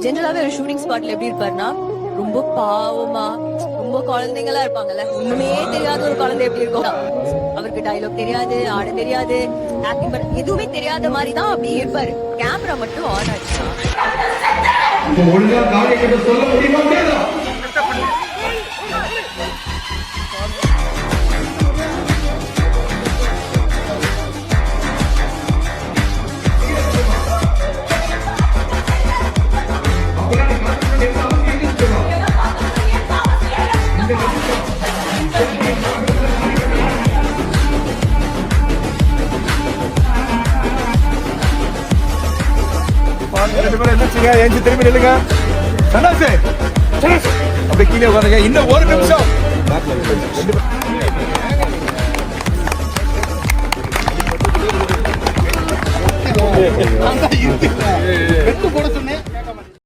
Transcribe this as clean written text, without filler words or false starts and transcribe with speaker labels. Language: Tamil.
Speaker 1: ஜெனரலாவே ஒரு ஷூட்டிங் ஸ்பாட்ல எப்படி இருப்பாருன்னா ரொம்ப பாவமா ரொம்ப குழந்தைங்களா இருப்பாங்கல்ல, ஒண்ணுமே தெரியாத ஒரு குழந்தை எப்படி இருக்கும். அவருக்கு டைலாக் தெரியாது, ஆட தெரியாது, ஆக்டிங் பண்ண எதுவுமே தெரியாத மாதிரி தான் அப்படி இருப்பாரு. கேமரா மட்டும் ஆன் ஆச்சுன்னா
Speaker 2: எஞ்சி திரும்பி நில்லுங்க. சன்னாசு அப்படி கீழே உட்காந்துங்க. இன்னும் ஒரு நிமிஷம். வெட்டு போட